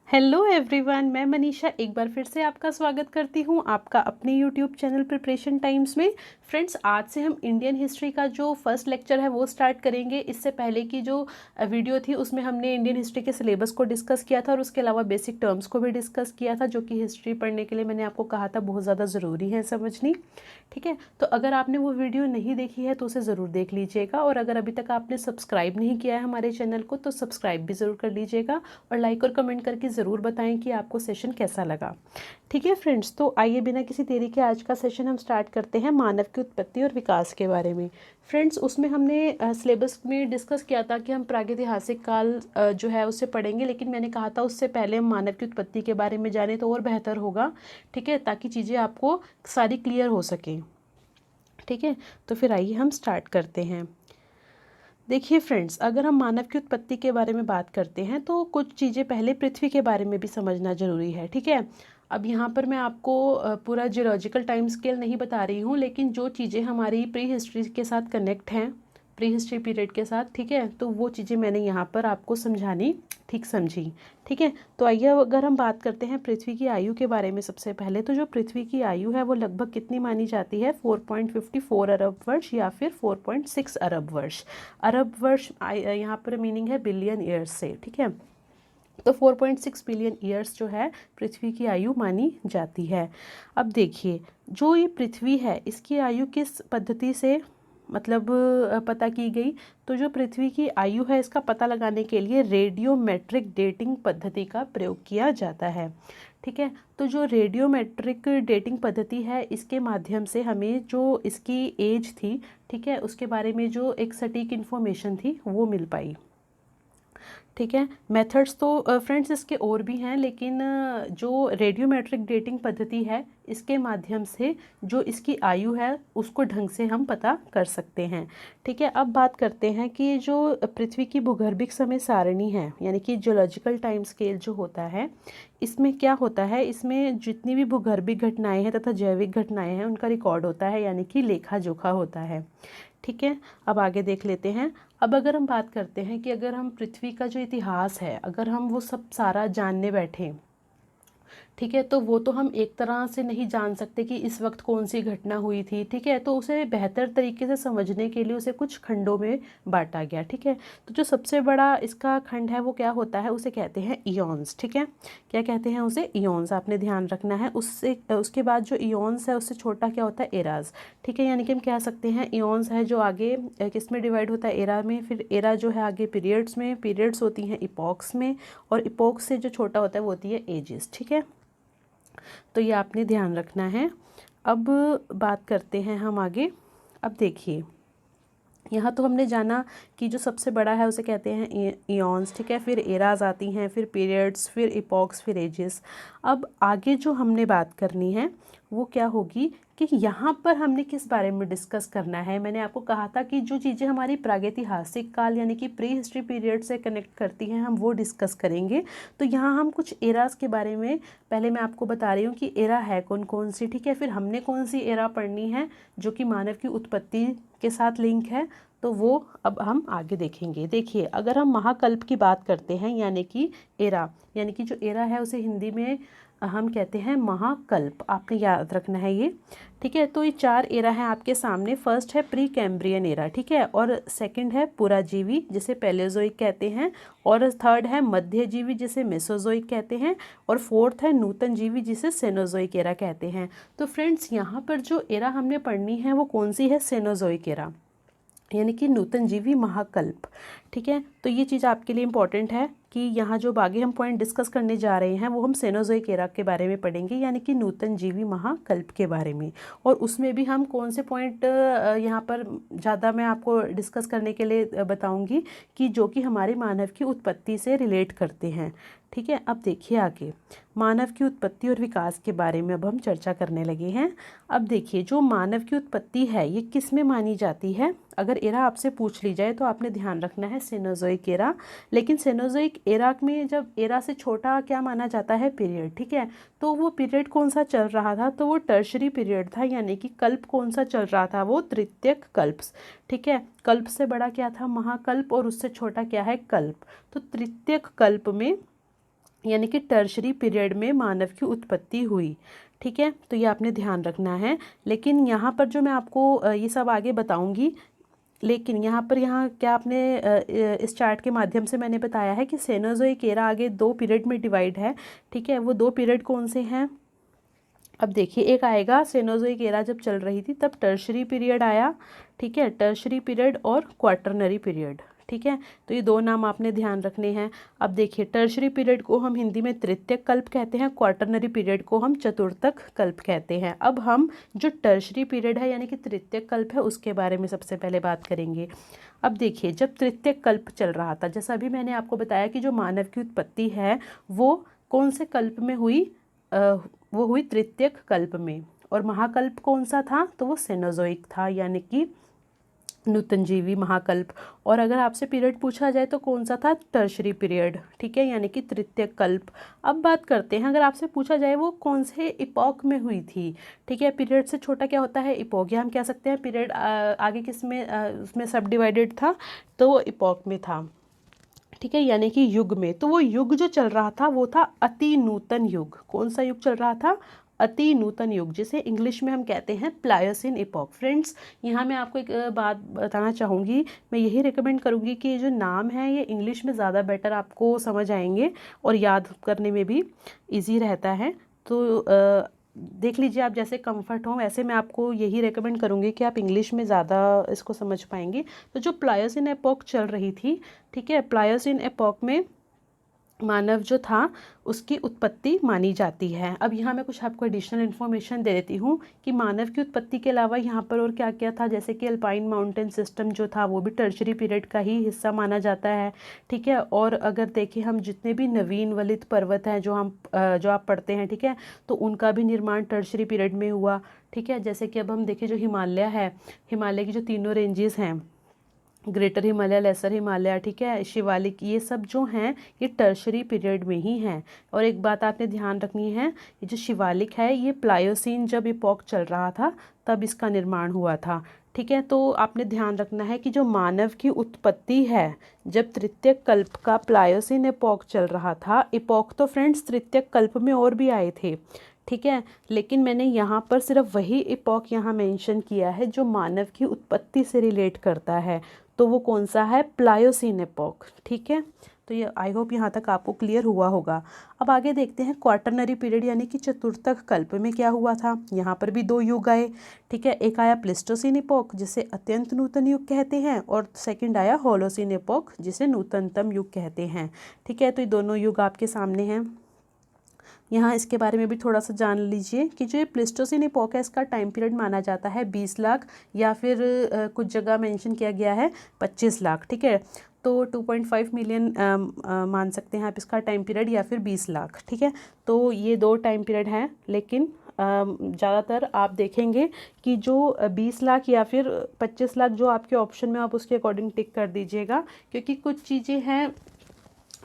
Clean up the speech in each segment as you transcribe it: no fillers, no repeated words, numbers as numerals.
Hello everyone, मैं मनीषा एक बार फिर से आपका स्वागत करती हूँ आपका अपने यूट्यूब चैनल प्रिपरेशन टाइम्स में। फ्रेंड्स, आज से हम इंडियन हिस्ट्री का जो फर्स्ट लेक्चर है वो स्टार्ट करेंगे। इससे पहले की जो वीडियो थी उसमें हमने इंडियन हिस्ट्री के सिलेबस को डिस्कस किया था और उसके अलावा बेसिक टर्म्स को भी डिस्कस किया था, जो कि हिस्ट्री पढ़ने के लिए मैंने आपको कहा था बहुत ज़्यादा ज़रूरी है समझनी। ठीक है, तो अगर आपने वो वीडियो नहीं देखी है तो उसे ज़रूर देख लीजिएगा, और अगर अभी तक आपने सब्सक्राइब नहीं किया है हमारे चैनल को तो सब्सक्राइब भी ज़रूर कर लीजिएगा, और लाइक और कमेंट करके ज़रूर बताएं कि आपको सेशन कैसा लगा। ठीक है फ्रेंड्स, तो आइए बिना किसी देरी के आज का सेशन हम स्टार्ट करते हैं मानव की उत्पत्ति और विकास के बारे में। फ्रेंड्स, उसमें हमने सिलेबस में डिस्कस किया था कि हम प्रागैतिहासिक काल जो है उससे पढ़ेंगे, लेकिन मैंने कहा था उससे पहले हम मानव की उत्पत्ति के बारे में जाने तो और बेहतर होगा। ठीक है, ताकि चीज़ें आपको सारी क्लियर हो सकें। ठीक है, तो फिर आइए हम स्टार्ट करते हैं। देखिए फ्रेंड्स, अगर हम मानव की उत्पत्ति के बारे में बात करते हैं तो कुछ चीज़ें पहले पृथ्वी के बारे में भी समझना ज़रूरी है। ठीक है, अब यहाँ पर मैं आपको पूरा जियोलॉजिकल टाइम स्केल नहीं बता रही हूँ, लेकिन जो चीज़ें हमारी प्री हिस्ट्री के साथ कनेक्ट हैं, प्री हिस्ट्री पीरियड के साथ, ठीक है, तो वो चीज़ें मैंने यहाँ पर आपको समझानी ठीक समझी। ठीक है, तो आइए अगर हम बात करते हैं पृथ्वी की आयु के बारे में। सबसे पहले तो जो पृथ्वी की आयु है वो लगभग कितनी मानी जाती है, 4.54 अरब वर्ष या फिर 4.6 अरब वर्ष। अरब वर्ष यहाँ पर मीनिंग है बिलियन ईयर्स से। ठीक है, तो 4.6 बिलियन ईयर्स जो है पृथ्वी की आयु मानी जाती है। अब देखिए, जो ये पृथ्वी है इसकी आयु किस पद्धति से मतलब पता की गई, तो जो पृथ्वी की आयु है इसका पता लगाने के लिए रेडियोमेट्रिक डेटिंग पद्धति का प्रयोग किया जाता है। ठीक है, तो जो रेडियोमेट्रिक डेटिंग पद्धति है इसके माध्यम से हमें जो इसकी एज थी, ठीक है, उसके बारे में जो एक सटीक इन्फॉर्मेशन थी वो मिल पाई। ठीक है, मेथड्स तो फ्रेंड्स इसके और भी हैं, लेकिन जो रेडियोमेट्रिक डेटिंग पद्धति है इसके माध्यम से जो इसकी आयु है उसको ढंग से हम पता कर सकते हैं। ठीक है, अब बात करते हैं कि जो पृथ्वी की भूगर्भिक समय सारणी है, यानी कि जियोलॉजिकल टाइम स्केल जो होता है, इसमें क्या होता है, इसमें जितनी भी भूगर्भिक घटनाएं हैं तथा जैविक घटनाएं हैं उनका रिकॉर्ड होता है, यानी कि लेखा जोखा होता है। ठीक है, अब आगे देख लेते हैं। अब अगर हम बात करते हैं कि अगर हम पृथ्वी का जो इतिहास है अगर हम वो सब सारा जानने बैठे, ठीक है, तो वो तो हम एक तरह से नहीं जान सकते कि इस वक्त कौन सी घटना हुई थी। ठीक है, तो उसे बेहतर तरीके से समझने के लिए उसे कुछ खंडों में बांटा गया। ठीक है, तो जो सबसे बड़ा इसका खंड है वो क्या होता है, उसे कहते हैं इयॉन्स। ठीक है, क्या कहते हैं उसे, इयॉन्स, आपने ध्यान रखना है। उससे उसके बाद जो इयॉन्स है उससे छोटा क्या होता है, एराज। ठीक है, यानी कि हम कह सकते हैं इयॉन्स है जो आगे किस में डिवाइड होता है, एरा में, फिर एरा जो है आगे पीरियड्स में, पीरियड्स होती हैं इपॉक्स में, और इपॉक्स से जो छोटा होता है वो होती है एजेस। ठीक है, तो ये आपने ध्यान रखना है। अब बात करते हैं हम आगे। अब देखिए, यहाँ तो हमने जाना कि जो सबसे बड़ा है उसे कहते हैं इयॉन्स। ठीक है, फिर एराज आती हैं, फिर पीरियड्स, फिर इपॉक्स, फिर एजेस। अब आगे जो हमने बात करनी है वो क्या होगी कि यहाँ पर हमने किस बारे में डिस्कस करना है। मैंने आपको कहा था कि जो चीज़ें हमारी प्रागैतिहासिक काल यानी कि प्री हिस्ट्री पीरियड से कनेक्ट करती हैं हम वो डिस्कस करेंगे। तो यहाँ हम कुछ एराज के बारे में पहले मैं आपको बता रही हूँ कि एरा है कौन कौन सी। ठीक है, फिर हमने कौन सी एरा पढ़नी है जो कि मानव की उत्पत्ति के साथ लिंक है, तो वो अब हम आगे देखेंगे। देखिए, अगर हम महाकल्प की बात करते हैं यानी कि एरा, यानी कि जो एरा है उसे हिंदी में हम कहते हैं महाकल्प, आपने याद रखना है ये। ठीक है, तो ये 4 एरा हैं आपके सामने। फर्स्ट है प्री कैम्ब्रियन एरा, ठीक है, और सेकंड है पुराजीवी जिसे पैलेजोइक कहते हैं, और थर्ड है मध्यजीवी जिसे मेसोजोइक कहते हैं, और फोर्थ है नूतन जीवी जिसे सेनोजोइक एरा कहते हैं। तो फ्रेंड्स, यहाँ पर जो एरा हमने पढ़नी है वो कौन सी है, सेनोजोइक एरा, यानी कि नूतन जीवी महाकल्प। ठीक है, तो ये चीज़ आपके लिए इम्पॉर्टेंट है कि यहाँ जो आगे हम पॉइंट डिस्कस करने जा रहे हैं वो हम सेनोजोइक एरा के बारे में पढ़ेंगे, यानी कि नूतन जीवी महाकल्प के बारे में। और उसमें भी हम कौन से पॉइंट यहाँ पर ज़्यादा मैं आपको डिस्कस करने के लिए बताऊँगी कि जो कि हमारे मानव की उत्पत्ति से रिलेट करते हैं। ठीक है, अब देखिए आगे मानव की उत्पत्ति और विकास के बारे में अब हम चर्चा करने लगे हैं। अब देखिए, जो मानव की उत्पत्ति है ये किस में मानी जाती है। अगर एरा आपसे पूछ ली जाए तो आपने ध्यान रखना है सेनोजोइक एरा। लेकिन सेनोजोइक एरा में जब एरा से छोटा क्या माना जाता है, पीरियड। ठीक है, तो वो पीरियड कौन सा चल रहा था, तो वो टर्शरी पीरियड था, यानी कि कल्प कौन सा चल रहा था, वो तृतीयक कल्प। ठीक है, कल्प से बड़ा क्या था, महाकल्प, और उससे छोटा क्या है, कल्प। तो तृतीयक कल्प में यानी कि टर्शरी पीरियड में मानव की उत्पत्ति हुई। ठीक है, तो ये आपने ध्यान रखना है। लेकिन यहाँ पर जो मैं आपको ये सब आगे बताऊँगी, लेकिन यहाँ क्या आपने इस चार्ट के माध्यम से मैंने बताया है कि सेनोज़ोइक एरा आगे 2 पीरियड में डिवाइड है। ठीक है, वो 2 पीरियड कौन से हैं? अब देखिए, एक आएगा सेनोज़ोइक एरा जब चल रही थी तब टर्शरी पीरियड आया। ठीक है, टर्शरी पीरियड और क्वाटरनरी पीरियड। ठीक है, तो ये 2 नाम आपने ध्यान रखने हैं। अब देखिए, टर्शरी पीरियड को हम हिंदी में तृतीयक कल्प कहते हैं, क्वाटरनरी पीरियड को हम चतुर्थक कल्प कहते हैं। अब हम जो टर्शरी पीरियड है यानी कि तृतीयक कल्प है उसके बारे में सबसे पहले बात करेंगे। अब देखिए, जब तृतीयक कल्प चल रहा था, जैसा अभी मैंने आपको बताया कि जो मानव की उत्पत्ति है वो कौन से कल्प में हुई? वो हुई तृतीयक कल्प में। और महाकल्प कौन सा था? तो वो सेनोज़ोइक था, यानी कि नूतनजीवी महाकल्प। और अगर आपसे पीरियड पूछा जाए तो कौन सा था? Tertiary period. ठीक है, यानी कि तृतीयक कल्प। अब बात करते हैं, अगर आपसे पूछा जाए वो कौन से इपॉक में हुई थी। ठीक है, पीरियड से छोटा क्या होता है? इपॉक। या हम कह सकते हैं पीरियड आगे किस में उसमें सब डिवाइडेड था, तो वो इपॉक में था। ठीक है, यानी कि युग में। तो वो युग जो चल रहा था वो था अति नूतन युग। कौन सा युग चल रहा था? अति नूतन युग, जिसे इंग्लिश में हम कहते हैं प्लायोसिन इपॉक। फ्रेंड्स, यहाँ मैं आपको एक बात बताना चाहूँगी। मैं यही रिकमेंड करूँगी कि ये जो नाम है ये इंग्लिश में ज़्यादा बेटर आपको समझ आएंगे और याद करने में भी इजी रहता है। तो देख लीजिए, आप जैसे कंफर्ट हो वैसे मैं आपको यही रेकमेंड करूँगी कि आप इंग्लिश में ज़्यादा इसको समझ पाएंगे। तो जो प्लायोसिन एपॉक चल रही थी, ठीक है, प्लायोसिन एपॉक में मानव जो था उसकी उत्पत्ति मानी जाती है। अब यहाँ मैं कुछ आपको एडिशनल इन्फॉर्मेशन दे देती हूँ कि मानव की उत्पत्ति के अलावा यहाँ पर और क्या क्या था। जैसे कि अल्पाइन माउंटेन सिस्टम जो था वो भी टर्शरी पीरियड का ही हिस्सा माना जाता है। ठीक है, और अगर देखें हम जितने भी नवीन वलित पर्वत हैं जो आप पढ़ते हैं, ठीक है, तो उनका भी निर्माण टर्शरी पीरियड में हुआ। ठीक है, जैसे कि अब हम देखें जो हिमालय है, हिमालय की जो तीनों रेंजेस हैं, ग्रेटर हिमालय, लेसर हिमालय, ठीक है, शिवालिक, ये सब जो हैं ये टर्शरी पीरियड में ही हैं। और एक बात आपने ध्यान रखनी है, ये जो शिवालिक है ये प्लायोसीन जब इपॉक चल रहा था तब इसका निर्माण हुआ था। ठीक है, तो आपने ध्यान रखना है कि जो मानव की उत्पत्ति है जब तृतीयक कल्प का प्लायोसीन इपॉक चल रहा था। इपॉक तो फ्रेंड्स तृतीयक कल्प में और भी आए थे। ठीक है, लेकिन मैंने यहाँ पर सिर्फ वही इपॉक यहाँ मेंशन किया है जो मानव की उत्पत्ति से रिलेट करता है। तो वो कौन सा है? Pliocene epoch. ठीक है, तो ये आई होप यहाँ तक आपको क्लियर हुआ होगा। अब आगे देखते हैं क्वाटरनरी पीरियड यानी कि चतुर्थक कल्प में क्या हुआ था। यहाँ पर भी 2 युग आए। ठीक है, एक आया प्लिस्टोसिन एपॉक जिसे अत्यंत नूतन युग कहते हैं, और सेकंड आया होलोसिन एपॉक जिसे नूतनतम युग कहते हैं। ठीक है, तो ये दोनों युग आपके सामने हैं। यहाँ इसके बारे में भी थोड़ा सा जान लीजिए कि जो ये प्लिस्टोसिन इपॉक है इसका टाइम पीरियड माना जाता है 20 लाख, या फिर कुछ जगह मेंशन किया गया है 25 लाख। ठीक है, तो 2.5 मिलियन मान सकते हैं आप इसका टाइम पीरियड, या फिर 20 लाख। ठीक है, तो ये 2 टाइम पीरियड हैं, लेकिन ज़्यादातर आप देखेंगे कि जो 20 लाख या फिर 25 लाख जो आपके ऑप्शन में, आप उसके अकॉर्डिंग टिक कर दीजिएगा, क्योंकि कुछ चीज़ें हैं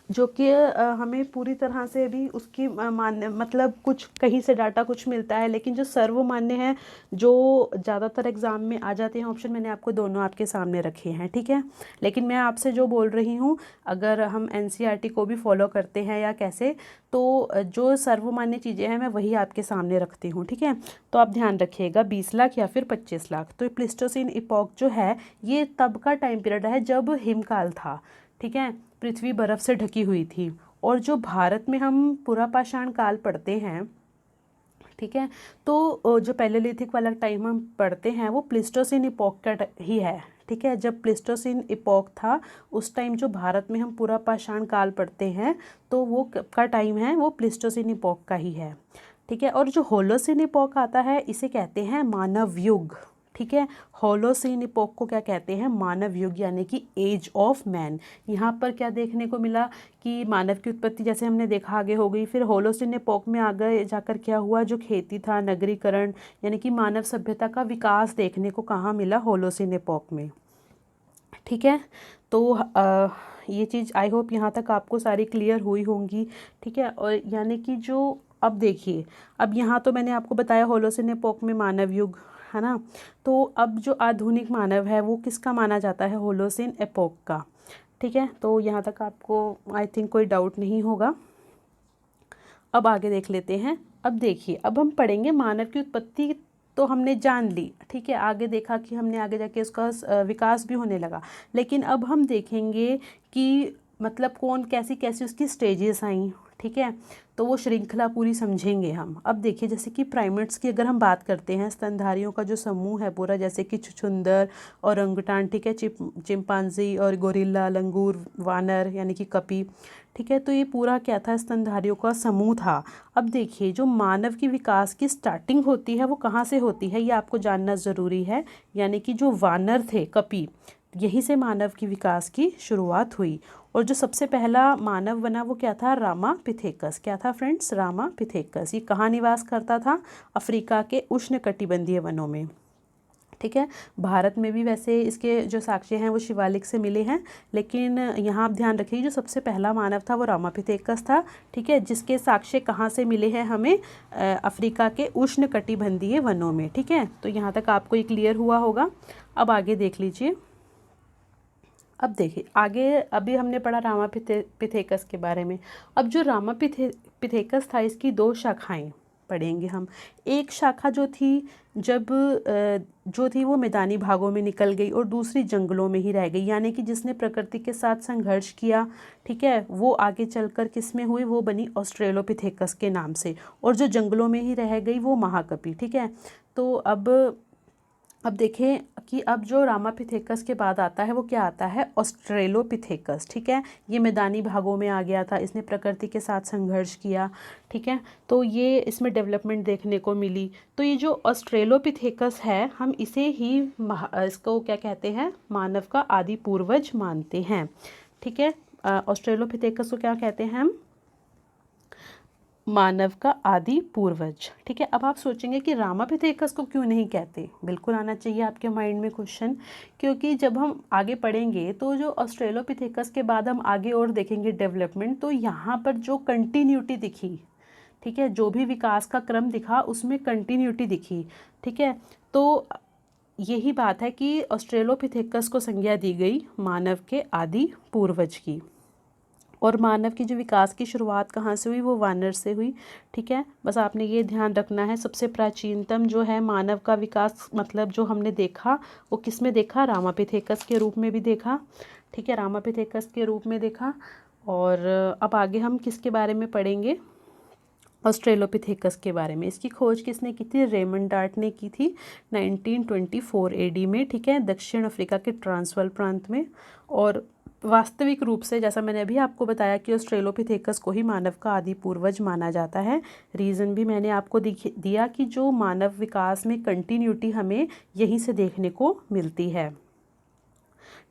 जो कि हमें पूरी तरह से भी उसकी मान्य, मतलब कुछ कहीं से डाटा कुछ मिलता है, लेकिन जो सर्वमान्य है जो ज़्यादातर एग्ज़ाम में आ जाते हैं ऑप्शन, मैंने आपको दोनों आपके सामने रखे हैं। ठीक है, लेकिन मैं आपसे जो बोल रही हूँ, अगर हम एनसीईआरटी को भी फॉलो करते हैं या कैसे, तो जो सर्वमान्य चीज़ें हैं मैं वही आपके सामने रखती हूँ। ठीक है, तो आप ध्यान रखिएगा 20 लाख या फिर 25 लाख। तो प्लिस्टोसिन इपॉक जो है ये तब का टाइम पीरियड है जब हिमकाल था। ठीक है, पृथ्वी बर्फ़ से ढकी हुई थी। और जो भारत में हम पुरापाषाण काल पढ़ते हैं, ठीक है, तो जो पैलेलिथिक वाला टाइम हम पढ़ते हैं वो प्लिस्टोसिन इपॉक का ही है। ठीक है, जब प्लिस्टोसिन इपॉक था उस टाइम जो भारत में हम पुरापाषाण काल पढ़ते हैं तो वो का टाइम है वो प्लिस्टोसिन इपॉक का ही है। ठीक है, और जो होलोसिन इपॉक आता है इसे कहते हैं मानव युग। ठीक है, होलोसिन इपॉक को क्या कहते हैं? मानव युग, यानी कि एज ऑफ मैन। यहाँ पर क्या देखने को मिला कि मानव की उत्पत्ति जैसे हमने देखा आगे हो गई, फिर होलोसिन इपॉक में आगे जाकर क्या हुआ, जो खेती था, नगरीकरण, यानी कि मानव सभ्यता का विकास देखने को कहाँ मिला? होलोसिन इपॉक में। ठीक है, तो ये चीज़ आई होप यहाँ तक आपको सारी क्लियर हुई होंगी। ठीक है, और यानी कि जो अब देखिए, अब यहाँ तो मैंने आपको बताया होलोसिन इपॉक में मानव युग है ना, तो अब जो आधुनिक मानव है वो किसका माना जाता है? होलोसिन एपॉक का। ठीक है, तो यहाँ तक आपको आई थिंक कोई डाउट नहीं होगा। अब आगे देख लेते हैं। अब देखिए, अब हम पढ़ेंगे मानव की उत्पत्ति तो हमने जान ली, ठीक है, आगे देखा कि हमने आगे जाके उसका विकास भी होने लगा। लेकिन अब हम देखेंगे कि मतलब कौन कैसी कैसी उसकी स्टेजेस आई, ठीक है, तो वो श्रृंखला पूरी समझेंगे हम। अब देखिए, जैसे कि प्राइमेट्स की अगर हम बात करते हैं, स्तनधारियों का जो समूह है पूरा, जैसे कि छुछुंदर, ओरंगुटान, ठीक है, चिंपांजी और गोरिल्ला, लंगूर, वानर यानी कि कपी, ठीक है, तो ये पूरा क्या था, स्तनधारियों का समूह था। अब देखिए, जो मानव की विकास की स्टार्टिंग होती है वो कहाँ से होती है, ये आपको जानना ज़रूरी है। यानी कि जो वानर थे, कपी, यहीं से मानव की विकास की शुरुआत हुई। और जो सबसे पहला मानव बना वो क्या था, रामापिथेकस। क्या था फ्रेंड्स, रामापिथेकस। ये कहाँ निवास करता था, अफ्रीका के उष्णकटिबंधीय वनों में, ठीक है। भारत में भी वैसे इसके जो साक्ष्य हैं वो शिवालिक से मिले हैं, लेकिन यहाँ आप ध्यान रखिए, जो सबसे पहला मानव था वो रामापिथेकस था, ठीक है, जिसके साक्ष्य कहाँ से मिले हैं हमें, अफ्रीका के उष्णकटिबंधीय वनों में, ठीक है। तो यहाँ तक आपको ये क्लियर हुआ होगा। अब आगे देख लीजिए। अब देखिए आगे, अभी हमने पढ़ा रामापिथेकस के बारे में। अब जो रामापिथेकस था, इसकी दो शाखाएं पढ़ेंगे हम। एक शाखा जो थी, जो थी वो मैदानी भागों में निकल गई, और दूसरी जंगलों में ही रह गई। यानी कि जिसने प्रकृति के साथ संघर्ष किया, ठीक है, वो आगे चलकर किस में हुई, वो बनी ऑस्ट्रेलोपिथेकस के नाम से। और जो जंगलों में ही रह गई वो महाकपि, ठीक है। तो अब देखें कि अब जो रामापिथेकस के बाद आता है वो क्या आता है, ऑस्ट्रेलोपिथेकस, ठीक है। ये मैदानी भागों में आ गया था, इसने प्रकृति के साथ संघर्ष किया, ठीक है, तो ये इसमें डेवलपमेंट देखने को मिली। तो ये जो ऑस्ट्रेलोपिथेकस है, हम इसे ही इसको क्या कहते हैं, मानव का आदि पूर्वज मानते हैं, ठीक है। ऑस्ट्रेलोपिथेकस को क्या कहते हैं हम, मानव का आदि पूर्वज, ठीक है। अब आप सोचेंगे कि रामापिथेकस को क्यों नहीं कहते, बिल्कुल आना चाहिए आपके माइंड में क्वेश्चन, क्योंकि जब हम आगे पढ़ेंगे तो जो ऑस्ट्रेलोपिथेकस के बाद हम आगे और देखेंगे डेवलपमेंट, तो यहाँ पर जो कंटिन्यूटी दिखी, ठीक है, जो भी विकास का क्रम दिखा उसमें कंटिन्यूटी दिखी, ठीक है। तो यही बात है कि ऑस्ट्रेलोपिथेकस को संज्ञा दी गई मानव के आदि पूर्वज की। और मानव की जो विकास की शुरुआत कहाँ से हुई, वो वानर से हुई, ठीक है। बस आपने ये ध्यान रखना है, सबसे प्राचीनतम जो है मानव का विकास, मतलब जो हमने देखा वो किस में देखा, रामापिथेकस के रूप में भी देखा, ठीक है, रामापिथेकस के रूप में देखा। और अब आगे हम किसके बारे में पढ़ेंगे, ऑस्ट्रेलोपिथेकस के बारे में। इसकी खोज किसने की थी, रेमंड डार्ट ने की थी 1924 AD में, ठीक है, दक्षिण अफ्रीका के ट्रांसवाल प्रांत में। और वास्तविक रूप से जैसा मैंने अभी आपको बताया कि ऑस्ट्रेलोपिथेकस को ही मानव का आदि पूर्वज माना जाता है। रीज़न भी मैंने आपको दिया कि जो मानव विकास में कंटिन्यूटी हमें यहीं से देखने को मिलती है,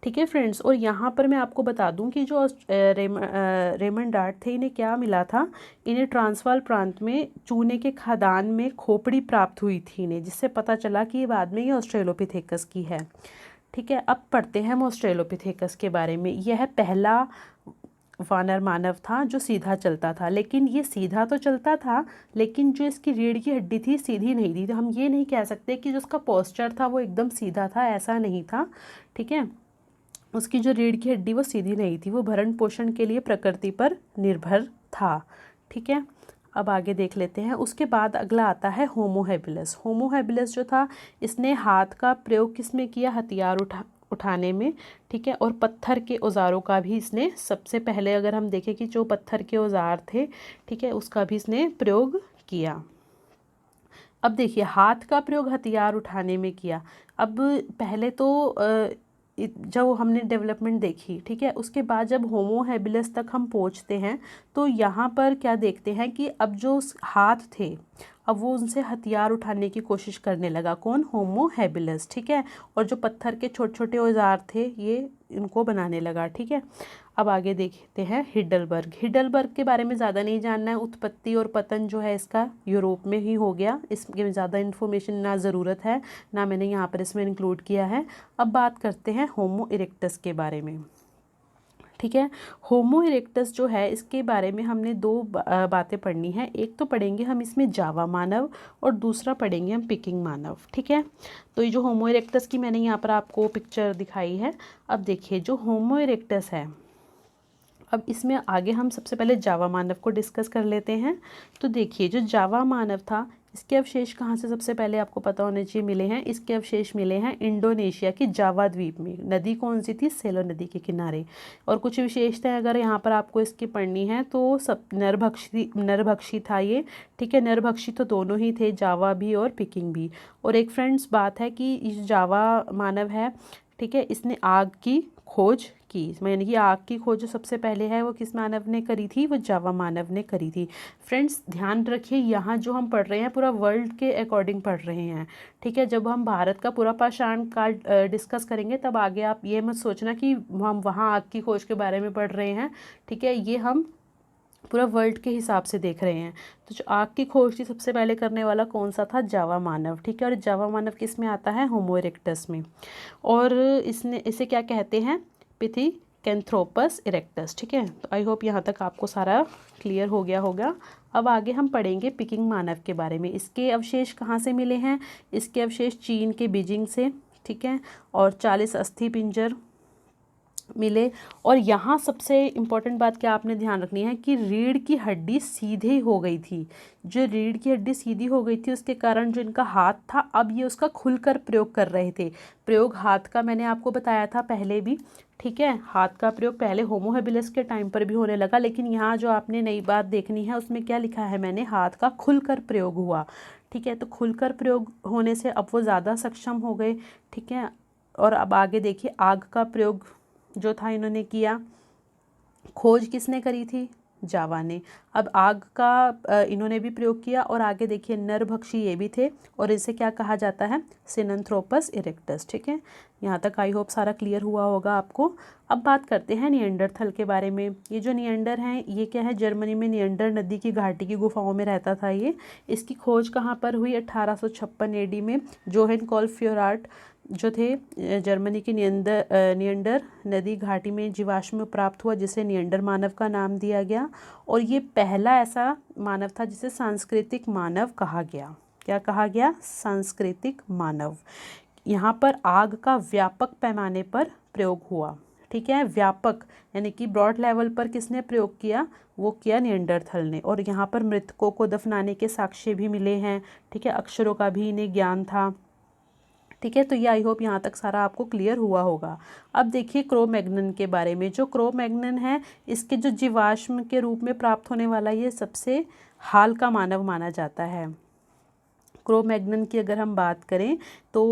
ठीक है फ्रेंड्स। और यहाँ पर मैं आपको बता दूं कि जो रेमंड डार्ट थे, इन्हें क्या मिला था, इन्हें ट्रांसवाल प्रांत में चूने के खदान में खोपड़ी प्राप्त हुई थी इन्हें, जिससे पता चला कि बाद में ये ऑस्ट्रेलोपिथेकस की है, ठीक है। अब पढ़ते हैं हम ऑस्ट्रेलोपिथेकस के बारे में। यह पहला वानर मानव था जो सीधा चलता था, लेकिन ये सीधा तो चलता था, लेकिन जो इसकी रीढ़ की हड्डी थी सीधी नहीं थी। तो हम ये नहीं कह सकते कि जो उसका पोस्चर था वो एकदम सीधा था, ऐसा नहीं था, ठीक है। उसकी जो रीढ़ की हड्डी वो सीधी नहीं थी, वो भरण पोषण के लिए प्रकृति पर निर्भर था, ठीक है। अब आगे देख लेते हैं। उसके बाद अगला आता है होमो हैबिलिस। होमो हैबिलिस जो था, इसने हाथ का प्रयोग किस में किया, हथियार उठाने में, ठीक है। और पत्थर के औजारों का भी इसने सबसे पहले, अगर हम देखें कि जो पत्थर के औजार थे, ठीक है, उसका भी इसने प्रयोग किया। अब देखिए, हाथ का प्रयोग हथियार उठाने में किया। अब पहले तो जब हमने डेवलपमेंट देखी, ठीक है, उसके बाद जब होमो हैबिलिस तक हम पहुंचते हैं, तो यहाँ पर क्या देखते हैं कि अब जो हाथ थे, अब वो उनसे हथियार उठाने की कोशिश करने लगा, कौन, होमो हैबिलिस, ठीक है। और जो पत्थर के छोटे छोटे औजार थे ये इनको बनाने लगा, ठीक है। अब आगे देखते हैं हिडलबर्ग। हिडलबर्ग के बारे में ज़्यादा नहीं जानना है, उत्पत्ति और पतन जो है इसका यूरोप में ही हो गया, इसके ज़्यादा इन्फॉर्मेशन ना ज़रूरत है, ना मैंने यहाँ पर इसमें इंक्लूड किया है। अब बात करते हैं होमो इरेक्टस के बारे में, ठीक है। होमो इरेक्टस जो है, इसके बारे में हमने दो बातें पढ़नी है। एक तो पढ़ेंगे हम इसमें जावा मानव, और दूसरा पढ़ेंगे हम पिकिंग मानव, ठीक है। तो ये जो होमो इरेक्टस की मैंने यहाँ पर आपको पिक्चर दिखाई है। अब देखिए, जो होमो इरेक्टस है, अब इसमें आगे हम सबसे पहले जावा मानव को डिस्कस कर लेते हैं। तो देखिए जो जावा मानव था, इसके अवशेष कहाँ से सबसे पहले आपको पता होने चाहिए मिले हैं। इसके अवशेष मिले हैं इंडोनेशिया की जावा द्वीप में। नदी कौन सी थी? सेलो नदी के किनारे। और कुछ विशेषताएं अगर यहाँ पर आपको इसकी पढ़नी है तो सब नरभक्षी था ये, ठीक है। नरभक्षी तो दोनों ही थे, जावा भी और पिकिंग भी। और एक फ्रेंड्स बात है कि इस जावा मानव है, ठीक है, इसने आग की खोज की, यानी कि आग की खोज जो सबसे पहले है वो किस मानव ने करी थी? वो जावा मानव ने करी थी। फ्रेंड्स ध्यान रखिए, यहाँ जो हम पढ़ रहे हैं पूरा वर्ल्ड के अकॉर्डिंग पढ़ रहे हैं, ठीक है। जब हम भारत का पूरा पाषाण काल डिस्कस करेंगे तब आगे आप ये मत सोचना कि हम वहाँ आग की खोज के बारे में पढ़ रहे हैं, ठीक है। ये हम पूरा वर्ल्ड के हिसाब से देख रहे हैं। तो जो आग की खोज थी सबसे पहले करने वाला कौन सा था? जावा मानव, ठीक है। और जावा मानव किस में आता है? होमो इरेक्टस में। और इसे क्या कहते हैं? पिथिकैंथ्रोपस इरेक्टस, ठीक है। तो आई होप यहाँ तक आपको सारा क्लियर हो गया होगा। अब आगे हम पढ़ेंगे पिकिंग मानव के बारे में। इसके अवशेष कहाँ से मिले हैं? इसके अवशेष चीन के बीजिंग से, ठीक है। और 40 अस्थि पिंजर मिले। और यहाँ सबसे इम्पोर्टेंट बात क्या आपने ध्यान रखनी है कि रीढ़ की हड्डी सीधे हो गई थी। जो रीढ़ की हड्डी सीधी हो गई थी उसके कारण जो इनका हाथ था, अब ये उसका खुलकर प्रयोग कर रहे थे। प्रयोग हाथ का मैंने आपको बताया था पहले भी, ठीक है। हाथ का प्रयोग पहले होमो हैबिलिस के टाइम पर भी होने लगा, लेकिन यहाँ जो आपने नई बात देखनी है उसमें क्या लिखा है मैंने? हाथ का खुलकर प्रयोग हुआ, ठीक है। तो खुलकर प्रयोग होने से अब वो ज़्यादा सक्षम हो गए, ठीक है। और अब आगे देखिए आग का प्रयोग जो था इन्होंने किया। खोज किसने करी थी? जावा ने। अब आग का इन्होंने भी प्रयोग किया। और आगे देखिए नरभक्षी ये भी थे, और इसे क्या कहा जाता है? सिनैंथ्रोपस इरेक्टस, ठीक है। यहाँ तक आई होप सारा क्लियर हुआ होगा आपको। अब बात करते हैं निएंडरथल के बारे में। ये जो निएंडर हैं ये क्या है? जर्मनी में निएंडर नदी की घाटी की गुफाओं में रहता था ये। इसकी खोज कहाँ पर हुई? 1856 AD में जोहेन कॉल्फियोराट जो थे जर्मनी की निएंडर नदी घाटी में जीवाश्म प्राप्त हुआ, जिसे निएंडर मानव का नाम दिया गया। और ये पहला ऐसा मानव था जिसे सांस्कृतिक मानव कहा गया। क्या कहा गया? सांस्कृतिक मानव। यहाँ पर आग का व्यापक पैमाने पर प्रयोग हुआ, ठीक है। व्यापक यानी कि ब्रॉड लेवल पर किसने प्रयोग किया? वो किया निएंडरथल ने। और यहाँ पर मृतकों को दफनाने के साक्ष्य भी मिले हैं, ठीक है। अक्षरों का भी इन्हें ज्ञान था, ठीक है। तो ये आई होप यहाँ तक सारा आपको क्लियर हुआ होगा। अब देखिए क्रो मैग्नन के बारे में। जो क्रो मैग्नन है इसके जो जीवाश्म के रूप में प्राप्त होने वाला ये सबसे हाल का मानव माना जाता है। क्रो मैग्नन की अगर हम बात करें तो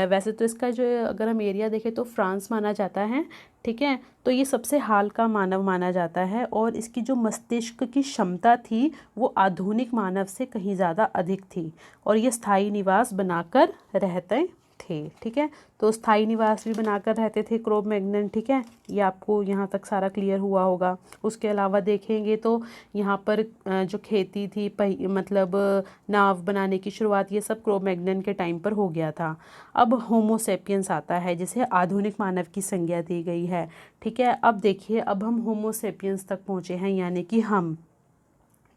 वैसे तो इसका जो अगर हम एरिया देखें तो फ्रांस माना जाता है, ठीक है। तो ये सबसे हाल का मानव माना जाता है। और इसकी जो मस्तिष्क की क्षमता थी वो आधुनिक मानव से कहीं ज़्यादा अधिक थी। और ये स्थायी निवास बनाकर रहते थे, ठीक है। तो स्थायी निवास भी बनाकर रहते थे क्रो मैग्नन, ठीक है। ये आपको यहाँ तक सारा क्लियर हुआ होगा। उसके अलावा देखेंगे तो यहाँ पर जो खेती थी मतलब नाव बनाने की शुरुआत, ये सब क्रो मैग्नन के टाइम पर हो गया था। अब होमो सेपियंस आता है जिसे आधुनिक मानव की संज्ञा दी गई है, ठीक है। अब देखिए अब हम होमो सेपियंस तक पहुँचे हैं, यानी कि हम,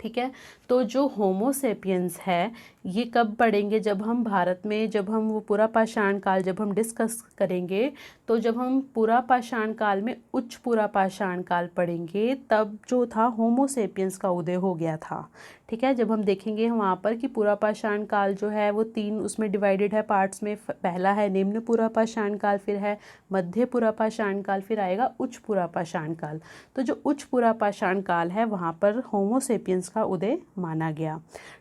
ठीक है। तो जो होमो सेपियंस है ये कब पढ़ेंगे? जब हम भारत में, जब हम वो पूरा पाषाण काल जब हम डिस्कस करेंगे, तो जब हम पूरा पाषाण काल में उच्च पूरा पाषाण काल पढ़ेंगे तब जो था होमो सेपियंस का उदय हो गया था, ठीक है। जब हम देखेंगे वहाँ पर कि पूरा पाषाण काल जो है वो 3 उसमें डिवाइडेड है पार्ट्स में। पहला है निम्न पूरा पाषाण काल, फिर है मध्य पूरा पाषाण काल, फिर आएगा उच्च पूरा पाषाण काल। तो जो उच्च पूरा पाषाण काल है वहाँ पर होमो सेपियंस का उदय माना गया,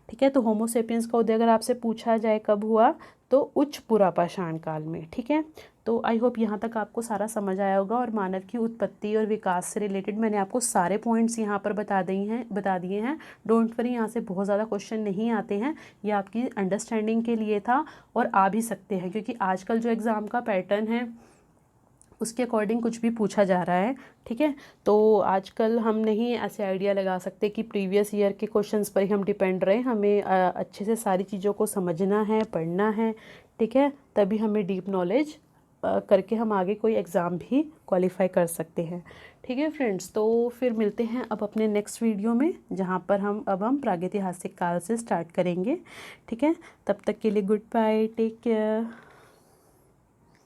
ठीक है। तो होमो सेपियंस का उदय अगर आपसे पूछा जाए कब हुआ तो उच्च पूरा पाषाण काल में, ठीक है। तो आई होप यहाँ तक आपको सारा समझ आया होगा। और मानव की उत्पत्ति और विकास से रिलेटेड मैंने आपको सारे पॉइंट्स यहाँ पर बता दिए हैं। डोंट वरी, यहाँ से बहुत ज़्यादा क्वेश्चन नहीं आते हैं, ये आपकी अंडरस्टैंडिंग के लिए था और आ भी सकते हैं, क्योंकि आजकल जो एग्ज़ाम का पैटर्न है उसके अकॉर्डिंग कुछ भी पूछा जा रहा है, ठीक है। तो आजकल हम नहीं ऐसे आइडिया लगा सकते कि प्रीवियस ईयर के क्वेश्चंस पर ही हम डिपेंड रहे। हमें अच्छे से सारी चीज़ों को समझना है, पढ़ना है, ठीक है। तभी हमें डीप नॉलेज करके हम आगे कोई एग्ज़ाम भी क्वालिफाई कर सकते हैं, ठीक है फ्रेंड्स। तो फिर मिलते हैं अब अपने नेक्स्ट वीडियो में, जहाँ पर हम प्रागैतिहासिक काल से स्टार्ट करेंगे, ठीक है। तब तक के लिए गुड बाय, टेक केयर।